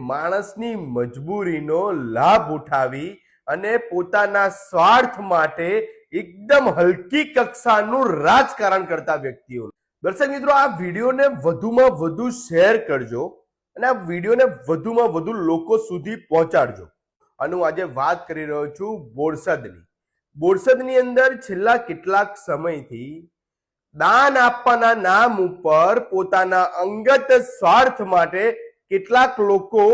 માણસની મજબૂરીનો લાભ ઉઠાવી અને પોતાના સ્વાર્થ માટે એકદમ હલકી કક્ષાનું રાજકારણ કરતા વ્યક્તિઓ. દર્શક મિત્રો, આ વિડીયોને વધુમાં વધુ શેર કરજો અને આ વિડીયોને વધુમાં વધુ લોકો સુધી પહોંચાડજો. અને હું આજે વાત કરી રહ્યો છું બોરસદની. બોરસદની અંદર છેલ્લા કેટલાક સમયથી દાન આપવાના નામ ઉપર પોતાના અંગત સ્વાર્થ માટે કેટલાક લોકો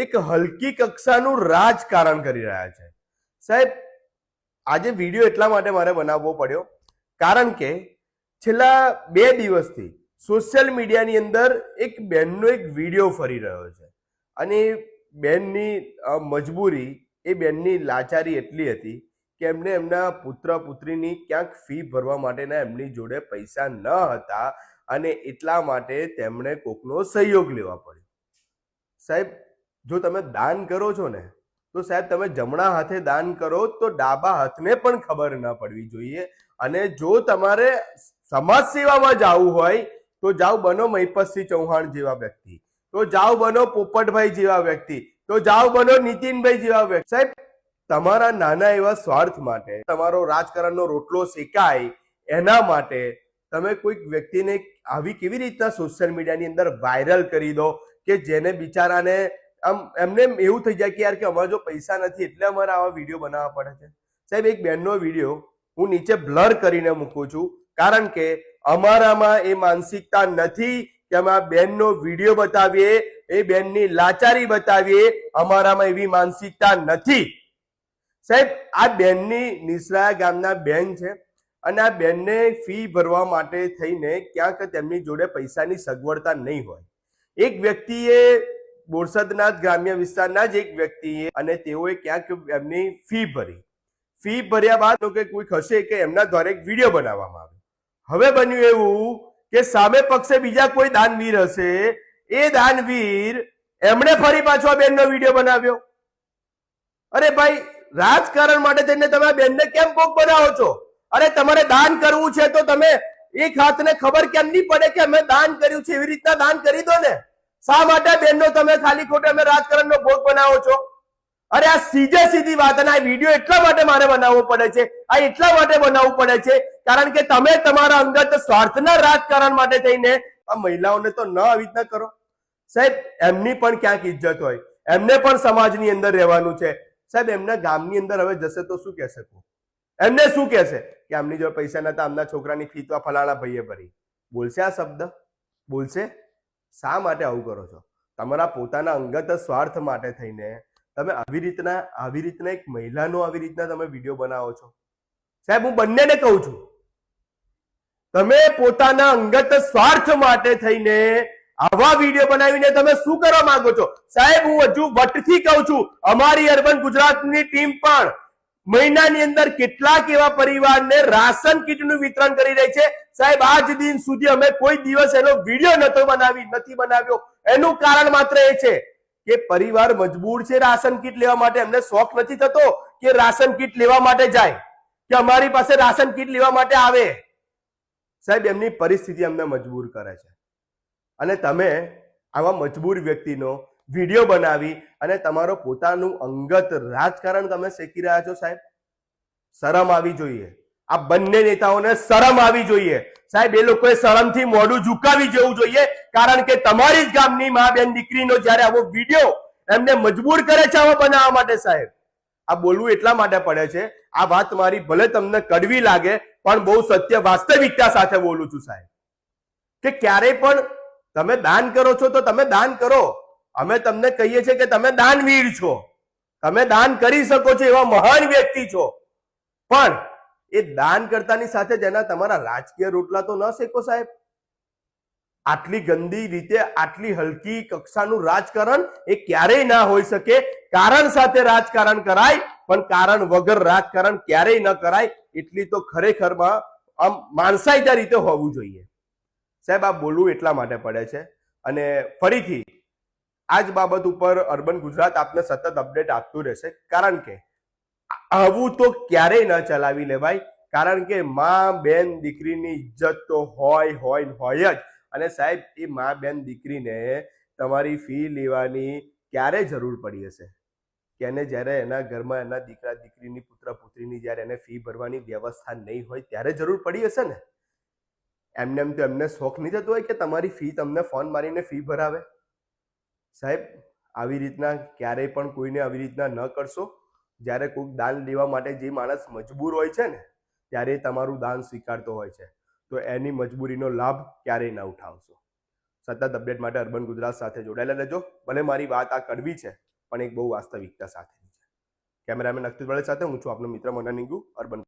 એક હલકી કક્ષાનું રાજકારણ કરી રહ્યા છે. સાહેબ, આજે વિડીયો એટલા માટે મારે બનાવવો પડ્યો કારણ કે છેલ્લા 2 દિવસથી સોશિયલ મીડિયાની અંદર એક બેનનો એક વિડીયો ફરી રહ્યો છે અને બેનની મજબૂરી, એ બેનની લાચારી એટલી હતી કે એમને એમના પુત્ર પુત્રીની ક્યાંક ફી ભરવા માટેના એમની જોડે પૈસા ન હતા અને એટલા માટે તેમણે કોકનો સહયોગ લેવા પડ્યો. સાહેબ, જો તમે દાન કરો છો ને તો સાહેબ તમે જમણા હાથે દાન કરો તો ડાબા હાથને પણ ખબર ન પડવી જોઈએ. અને જો તમારે સમાજ સેવામાં જવું હોય તો જાઓ બનો મહિપતસિંહ ચૌહાણ જેવા વ્યક્તિ, તો જાઓ બનો પોપટભાઈ જેવા વ્યક્તિ, તો જાઓ બનો નીતિનભાઈ જેવા વ્યક્તિ. સાહેબ, તમારા નાના એવા સ્વાર્થ માટે, તમારો રાજકારણનો રોટલો શેકાય એના માટે તમે કોઈક વ્યક્તિને આવી કેવી રીતના સોશિયલ મીડિયાની અંદર વાયરલ કરી દો કે જેને બિચારાને આમ એમને એવું થઈ જાય કે યાર કે અમારે જો પૈસા નથી એટલે અમારે આવા વિડીયો બનાવવા પડે છે. સાહેબ, એક બેનનો વિડીયો હું નીચે બ્લર કરીને મૂકું છું કારણ કે અમારામાં એ માનસિકતા નથી કે અમે આ બેનનો વિડીયો બતાવીએ, એ બેનની લાચારી બતાવીએ. અમારામાં એવી માનસિકતા નથી. સાહેબ, આ બેનની નિસરાયા ગામના બેન છે અને આ બેનને ફી ભરવા માટે થઈને ક્યાંક તેમની જોડે પૈસાની સગવડતા નહીં હોય. એક વ્યક્તિએ બોરસદના જ ગ્રામ્ય વિસ્તારના જ એક વ્યક્તિએ અને તેઓએ ક્યાંક એમની ફી ભરી. ફી ભર્યા બાદ કે કોઈ હશે કે એમના દ્વારા એક વિડીયો બનાવવામાં આવ્યો. હવે બન્યું એવું કે સામે પક્ષે બીજા કોઈ દાનવીર હશે, એ દાનવીર એમણે ફરી પાછો આ બેનનો વિડીયો બનાવ્યો. અરે ભાઈ, રાજકારણ માટે થઈને તમે આ બેનને કેમ ભોગ બનાવો છો? અરે તમારે દાન કરવું છે તો તમે એક હાથને ખબર કેમ નહીં પડે કે અમે દાન કર્યું છે, એવી રીતના દાન કરી દો ને. શા માટે બેનનો તમે ખાલી ખોટે અમે રાજકારણનો ભોગ બનાવો છો? અરે આ સીધી વાત, અને આ વિડીયો એટલા માટે મારે બનાવવો પડે છે, આ એટલા માટે બનાવવું પડે છે કારણ કે તમે તમારા અંગત સ્વાર્થના રાજકારણ માટે થઈને આ મહિલાઓને તો ન આવી રીતના કરો. સાહેબ, એમની પણ ક્યાંક ઇજ્જત હોય, એમને પણ સમાજની અંદર રહેવાનું છે. સાહેબ, એમના ગામની અંદર હવે જશે તો શું કહેશે? એમને શું કહેશે કે આમની જો પૈસા નતા, આમના છોકરાની ફી તો ફલાણા ભાઈએ ભરી? બોલશે આ શબ્દ? બોલશે? શા માટે આવું કરો છો? તમારા પોતાના અંગત સ્વાર્થ માટે થઈને તમે આવી રીતના એક મહિલાનો આવી રીતના તમે વિડીયો બનાવો છો. સાહેબ, હું બંનેને કહું છું, તમે પોતાના અંગત સ્વાર્થ માટે થઈને આવા વિડીયો બનાવીને તમે શું કરવા માંગો છો? સાહેબ, હું હજુ વટથી કહું છું, અમારી અર્બન ગુજરાતની ટીમ પણ મહિનાની અંદર કેટલાક એવા પરિવારને રાશન કીટનું વિતરણ કરી રહી છે. સાહેબ, આજ દિન સુધી અમે કોઈ દિવસ એનો વિડીયો નથી બનાવ્યો. એનું કારણ માત્ર એ છે કે પરિવાર મજબૂર છે રાશન કીટ લેવા માટે. એમને શોખ નથી થતો કે રાશન કીટ લેવા માટે જાય, કે અમારી પાસે રાશન કીટ લેવા માટે આવે. સાહેબ, એમની પરિસ્થિતિ અમને મજબૂર કરે છે અને તમે આવા મજબૂર વ્યક્તિનો વિડીયો બનાવી અને તમારો પોતાનું અંગત રાજકારણ તમે શેકી રહ્યા છો. સાહેબ, શરમ આવી જોઈએ. આ બંને નેતાઓને શરમ આવી જોઈએ. સાહેબ, એ લોકોએ શરમથી મોઢું ઝુકાવી જવું જોઈએ કારણ કે તમારી જ ગામની મા બેન દીકરીનો જ્યારે આવો વિડીયો એમને મજબૂર કરે છે આવો બનાવવા માટે. સાહેબ, આ બોલવું એટલા માટે પડે છે, આ વાત મારી ભલે તમને કડવી લાગે પણ બહુ સત્ય વાસ્તવિકતા સાથે બોલું છું. સાહેબ, કે ક્યારેય પણ તમે દાન કરો છો તો તમે દાન કરો. અમે તમને કહીએ છીએ કે તમે દાનવીર છો, તમે દાન કરી શકો છો, એવા મહાન વ્યક્તિ છો, પણ એ દાન કરતાની સાથે જેના તમારા રાજકીય રોટલા તો ન શેકો. સાહેબ, આટલી ગંદી રીતે આટલી હલકી કક્ષાનું રાજકારણ એ ક્યારેય ના હોઈ શકે. કારણ સાથે રાજકારણ કરાય પણ કારણ વગર રાજકારણ ક્યારેય ન કરાય. એટલી તો ખરેખરમાં આમ માણસાઈતા રીતે હોવું જોઈએ. સાહેબ, આ બોલવું એટલા માટે પડે છે અને ફરીથી આ જ બાબત ઉપર અર્બન ગુજરાત આપને સતત અપડેટ આપતું રહેશે કારણ કે આવું તો ક્યારેય ન ચલાવી લેવાય. કારણ કે માં બેન દીકરીની ઇજ્જત તો હોય જ. અને સાહેબ, એ માં બેન દીકરીને તમારી ફી લેવાની ક્યારે જરૂર પડી હશે કે એને જ્યારે એના ઘરમાં એના દીકરા દીકરીની પુત્ર પુત્રીની જ્યારે એને ફી ભરવાની વ્યવસ્થા નહીં હોય ત્યારે જરૂર પડી હશે ને. એમને એમ તો એમને શોખ નહીં થતો હોય કે તમારી ફી તમને ફોન મારીને ફી ભરાવે. સાહેબ, આવી રીતના ક્યારેય પણ કોઈને આવી રીતના ન કરશો. જ્યારે કોઈક દાન લેવા માટે જે માણસ મજબૂર હોય છે ને ત્યારે તમારું દાન સ્વીકારતો હોય છે, તો એની મજબૂરીનો લાભ ક્યારેય ના ઉઠાવશો. સતત અપડેટ માટે અર્બન ગુજરાત સાથે જોડાયેલા રહેજો. ભલે મારી વાત આ કડવી છે પણ એક બહુ વાસ્તવિકતા સાથેની છે. કેમેરામેન અખ્તર સાથે હું છું આપનો મિત્ર મનન ઇંગુ, અર્બન.